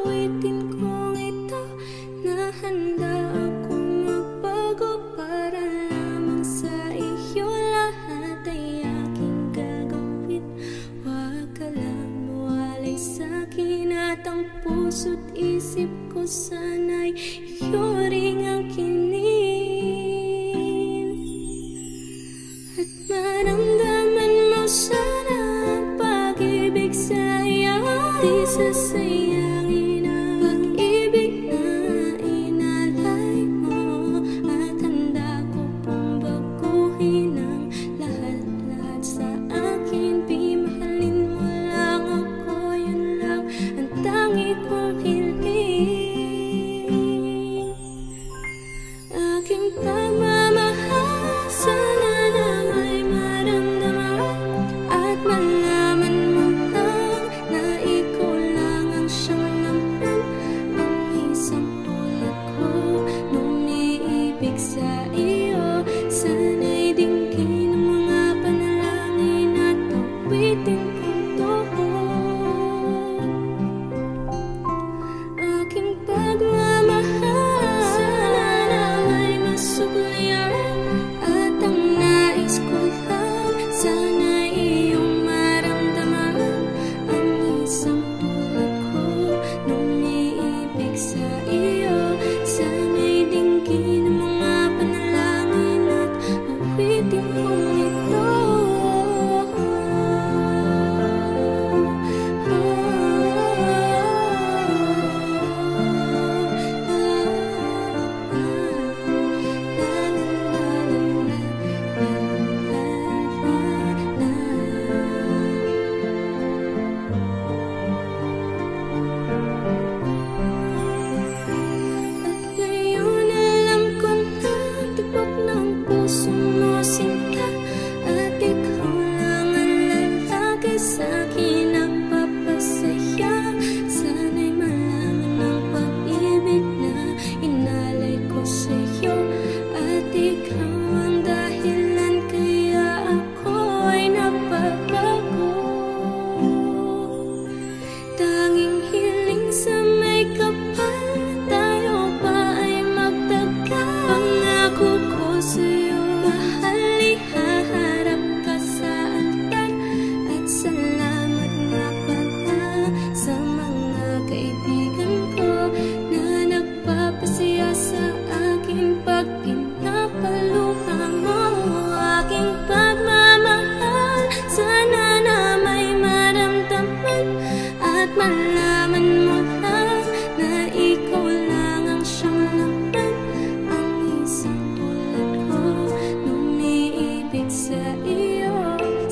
awitin kong ito na handa akong magbago para lamang sa iyo. Lahat ay aking gagawin, huwag ka lang mawalay sa'kin. At ang puso't isip ko sana'y iyo ring ang kinin. At maramdaman mo sana ang pag-ibig sa iyo. Di sasayangin ang pag-ibig na inalay mo. At handa ko pong baguhin ang lahat-lahat sa akin. Di mahalin mo lang ako, yun lang ang tangi kong hiling. Aking pagmamahal sana na may maramdaman at malaman mo lang na ikaw lang ang siyang laman. Ang isang tulad ko nung niibig sa iyo. Sana'y dinggin ang mga panalangin at awitin kong totoo. Aking pagmamahal sana na may masuklian. At ang nais ko lang sana iyong maramdaman. Ang isang tulad ko nung niibig sa iyo. Sana'y dinggin ang mga panalangin at awitin kong ito. At ngayon alam ko na tibok ng puso mo sinta. At ikaw lang ang lalaki sa'kin nagpapasaya. Sana'y malaman ang pag-ibig na inalay ko sa'yo. At ikaw ang dahilan kaya ako ay napabago. Tanging hiling sa may kapal, tayo pa ay magtagal. Pangako ko sa'yo, mahal, ihaharap ka sa altar. At salamat nga pala sa mga kaibigan ko na nagpapasaya sa akin pag pinapaluha mo. Aking pagmamahal sana na may maramdaman at malaman mo lang na ikaw lang ang siyang laman. Ang isang tulad ko nung niibig sa iyo.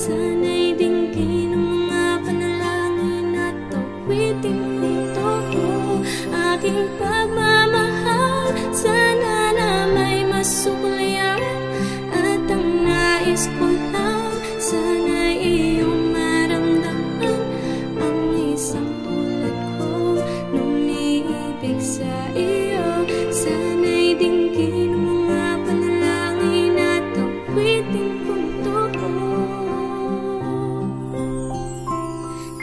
Sana'y dinggin ang mga panalangin at awitin kong totoo. Aking pagmamahal sana na may masuklian. At ang nais ko lang sana iyong maramdaman. Ang isang tulad ko nung niibig sa iyo. Sana'y dinggin ang mga panalangin at awitin kong totoo.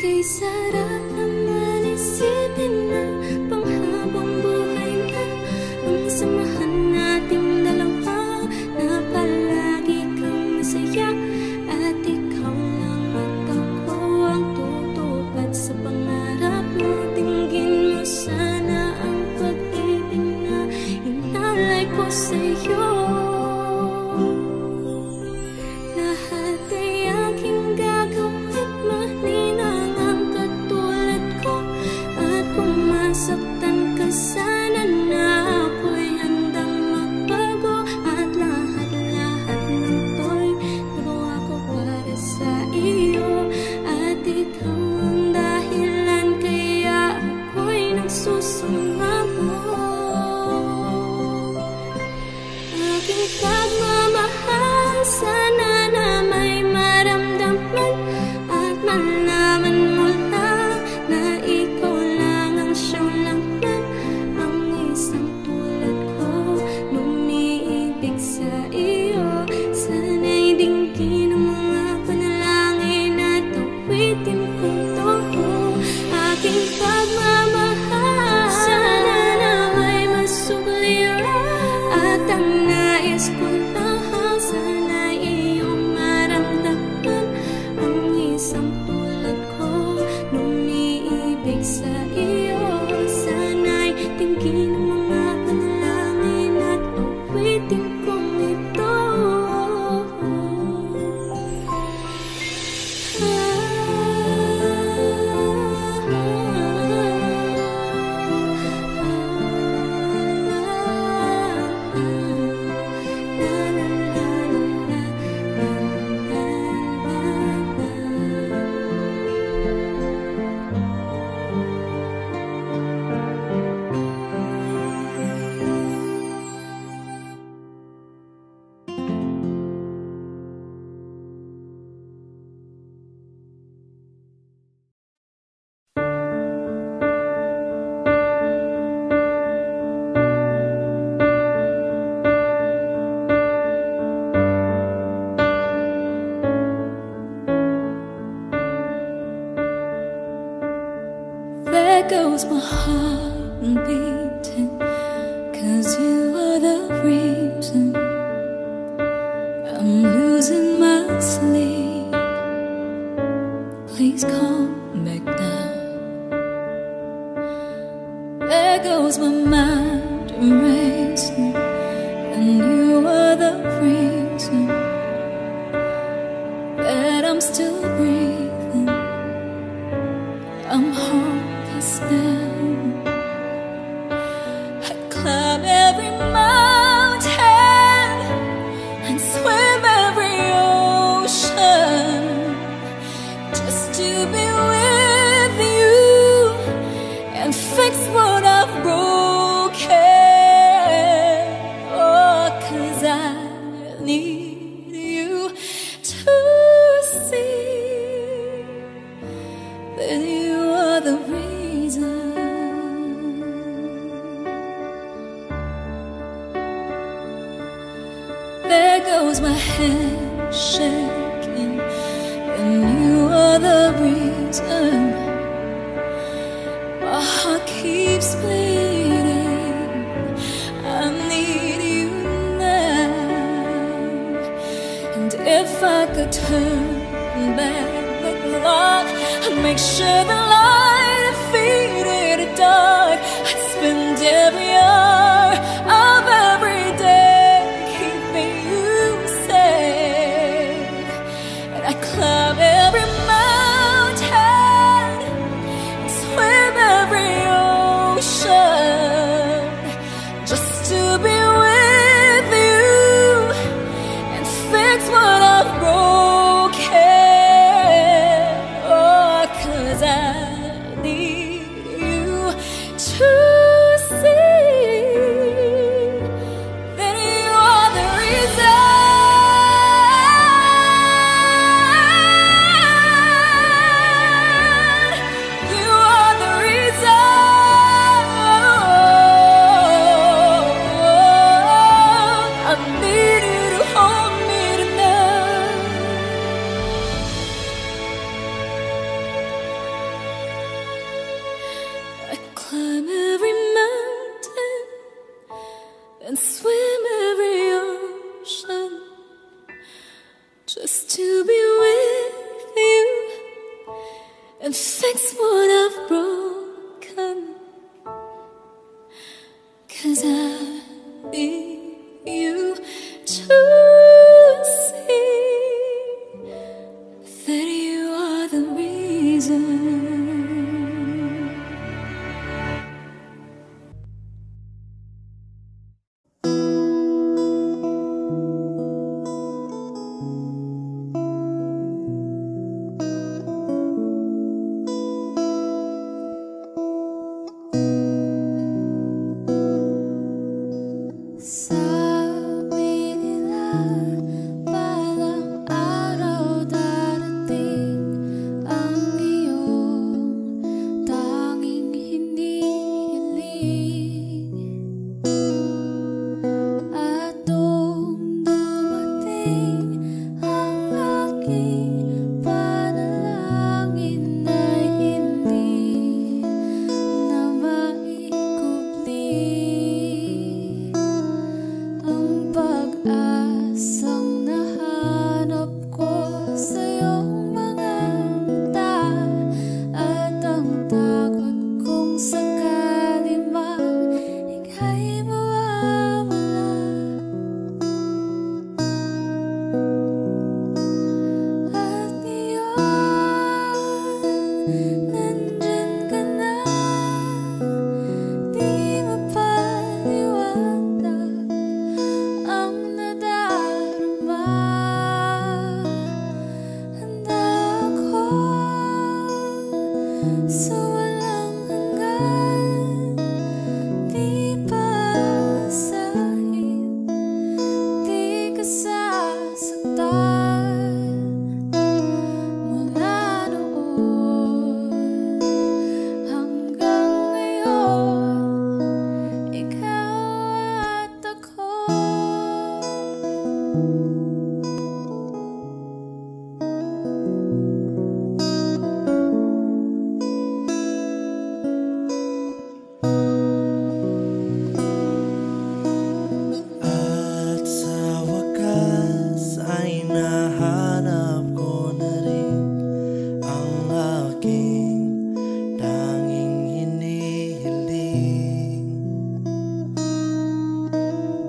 Kay sarap naman isipin na panghabang buhay na ang samahan nating dalawa. Na palagi kang masaya at ikaw lang at ako ang tutupad sa pangarap mo. Dinggin mo sana ang pag-ibig na inalay ko sa'yo. Lahat ay aking gagawin, maninang ang katulad ko. At kung masaktan ka sana na ako'y handang magbago. At lahat-lahat ng to'y nagawa ko para sa iyo. At ikaw ang dahilan kaya ako'y nagsusumamo. Aking pagmamahal sana na may maramdaman at malaman mo lang na ikaw lang ang siyang laman. Ang isang tulad ko nung niibig sa iyo. Sana'y dinggin ang mga panalangin at awitin kong totoo. Aking pagmamahal goes my heart beating, 'cause you are the reason I'm losing my sleep. Please come back now. There goes my mind racing, and you are the reason that I'm still breathing. I'm hopeless now. I climb every mountain and swim every ocean just to be with you and fix what I've broken. Oh, 'cause I need you to see that you are the reason. There goes my head shaking, and you are the reason. My heart keeps bleeding. I need you now. And if I could turn back the clock and make sure the light defeated the dark, I'd spend every hour of every day keeping you safe. And I climb every mountain and swim every ocean just to be with you and fix what I've broken. Oh, 'cause I need you to see that you are the reason. You are the reason. I need you to hold me tonight. I climb every mountain and swim every ocean just to be with you and fix what I've broken. 'Cause I need you to see that you are the reason.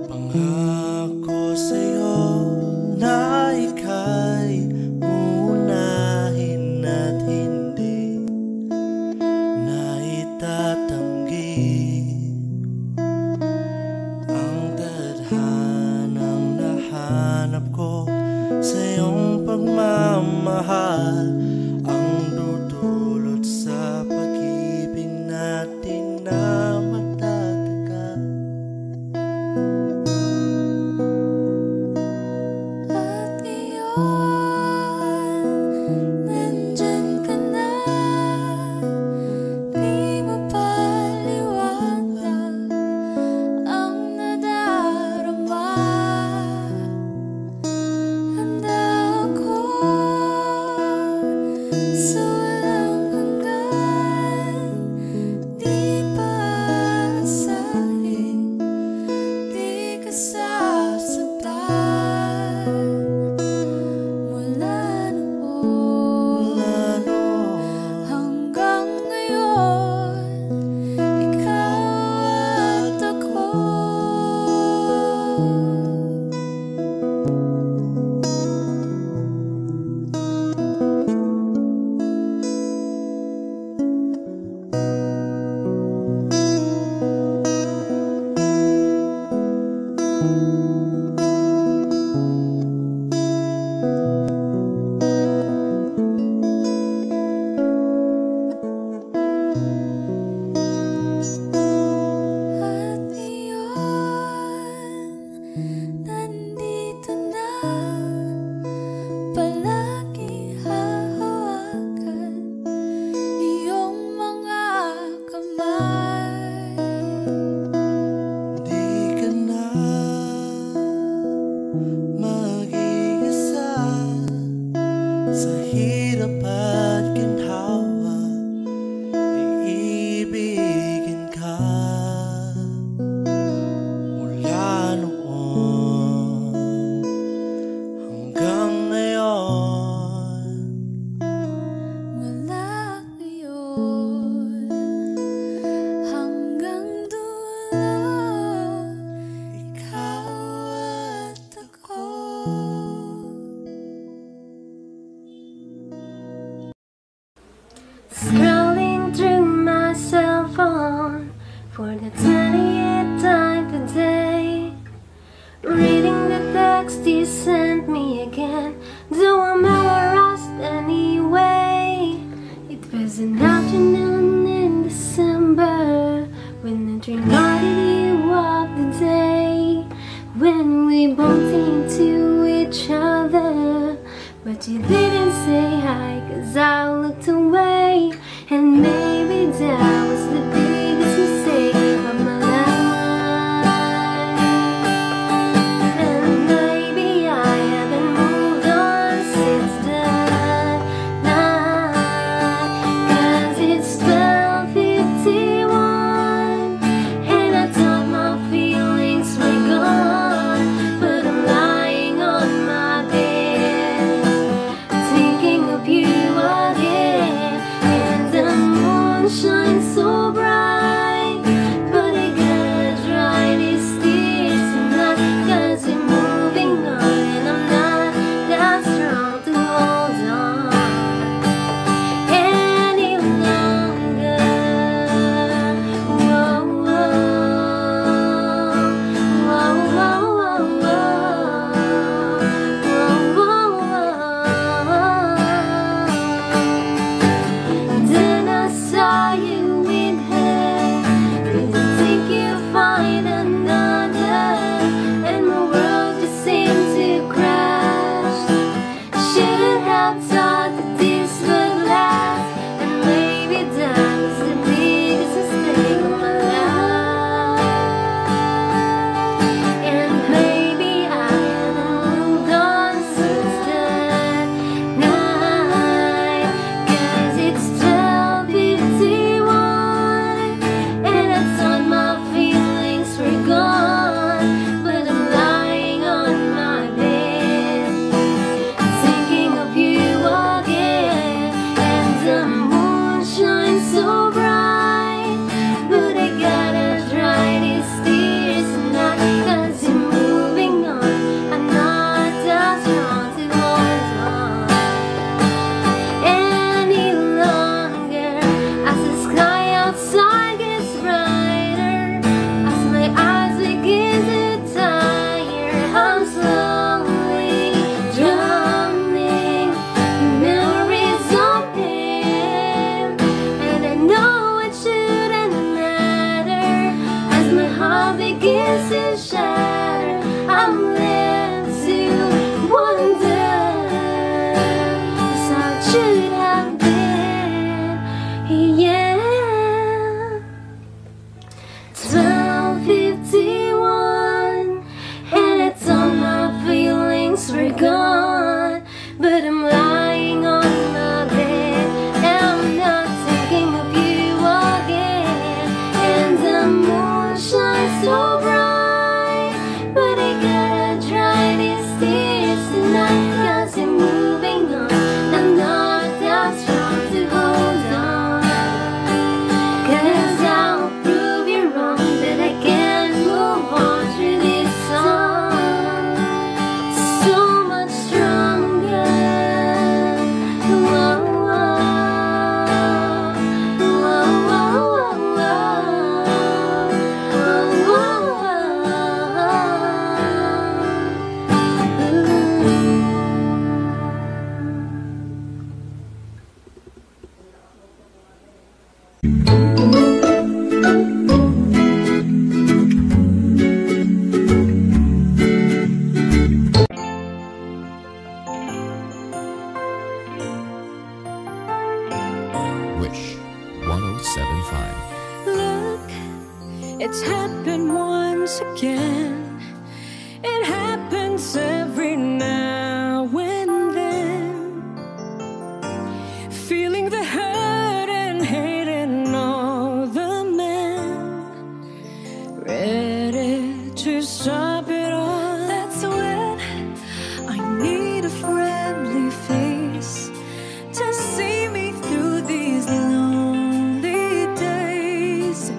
Pangako sa'yo na ika'y uunahin at hindi na itatanggi ang tadhanang nahanap ko sa iyong pagmamahal, ang dudulot sa pag-ibig natin na matatagal. At ngayon, nandyan ka na, di mapaliwanag ang nadarama. Handa ako sa walang hanggan, di paasahin, di ka sasaktan. Mula noon hanggang ngayon, ikaw at ako. At ngayon, nandito na, palagi hahawakan iyong mga kamay. Di ka na mag-iisa sa hirap at ginhawa, iibigin ka mula noon hanggang ngayon. Mula ngayon hanggang dulo, ikaw at ako. Scrolling through my cell phone for the 20th time today, reading the text you sent me again. Though I'm embarrassed anyway. It was an afternoon in December when I dreamed you of the day when we bumped into each other, but you didn't say hi 'cause I looked away. And maybe that was the biggest mistake of my life. And maybe I haven't moved on since that night, 'cause it's 12:51 and I thought my feelings were gone. But I'm lying on my bed thinking of you again. It's happened once again. It happens every now and then. Feeling the hurt and hating all the men, ready to stop it all. That's when I need a friendly face to see me through these lonely days,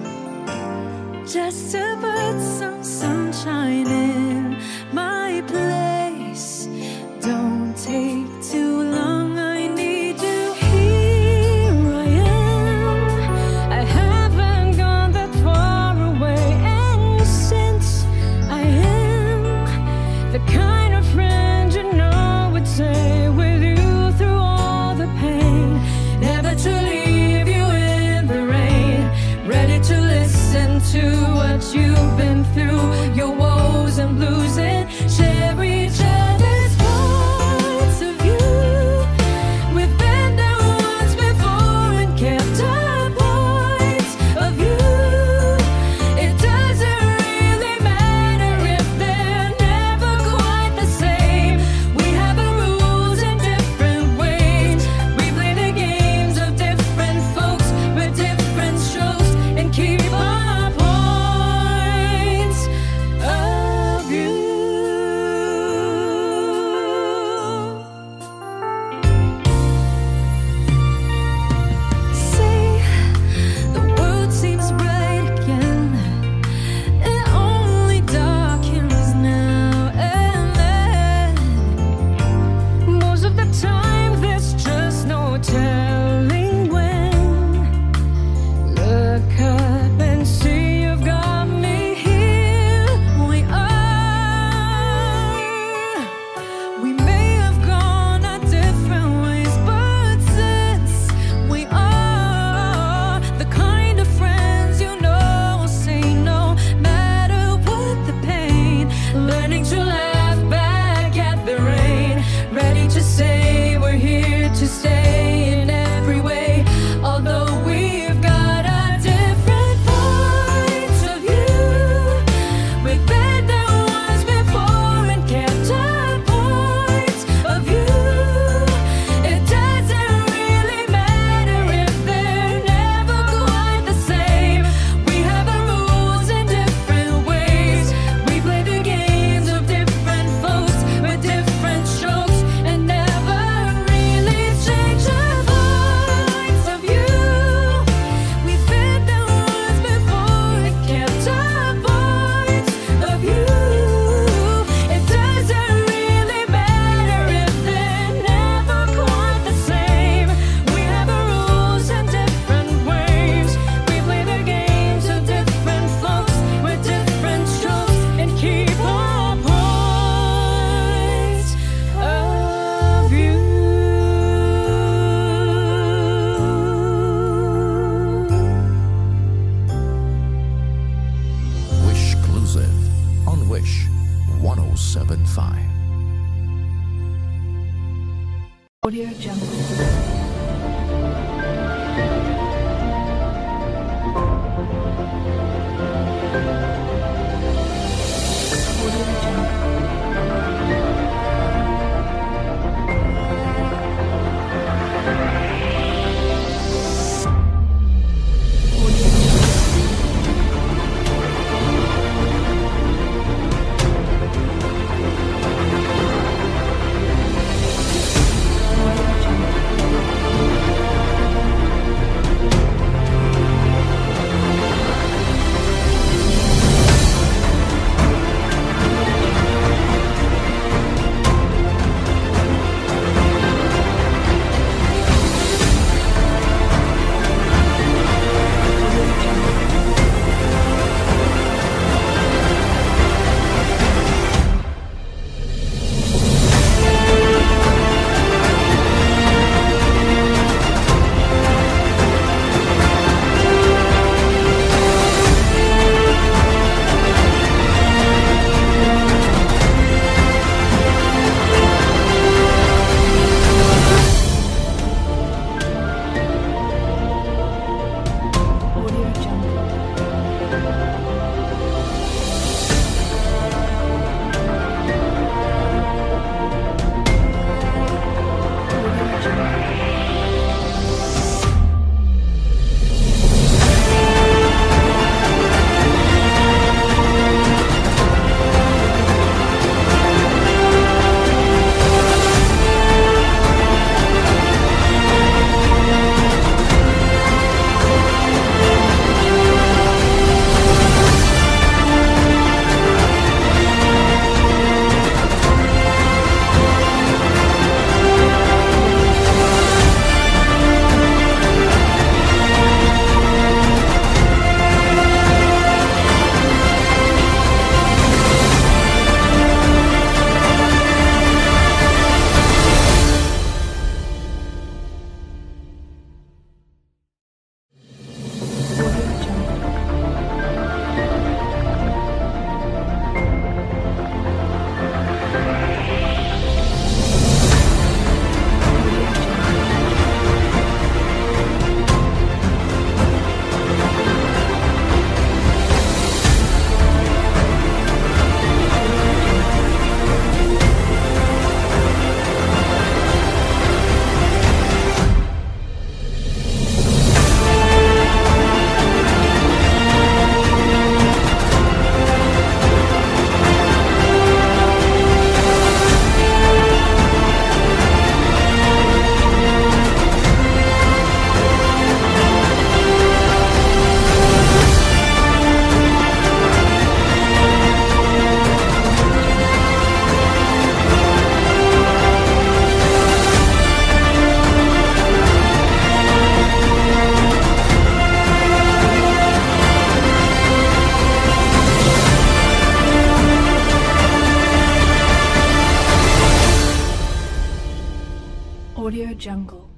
just to put some sunshine in my place. Don't take too long, I need you. Here I am, I haven't gone that far away, and since I am the kind of friend you know would stay with you through all the pain, never to leave you in the rain, ready to listen to what you've been through, your woes and blues, and share each other's points of view. We've been there once before and kept our points of view. It doesn't really matter if they're never quite the same. We have our rules in different ways. We play the games of different folks with different strokes and keep our points of view. Say the world seems bright again. It only darkens now and then. Most of the time there's just no telling when. Look up and see you've got me here. We are. We may have gone our different ways, but since we are the kind of friends you know will say no matter what the pain, learning to laugh back at the rain, ready to say we're here to stay in every way, although we've got our different points of view. We've been there once before and kept our points of view. It doesn't really matter if they're never quite the same. We have our rules in different ways. We play the games of different folks with different strokes and never really change our points of view. We've been there once before and kept our points of view. It doesn't really matter if they're never quite the same. We have our rules in different ways. We play the games of different folks with different strokes and keep our points of view. Wish Exclusive on Wish 1075. Audio Jungle. Audio Jungle. Audio Jungle. Jungle.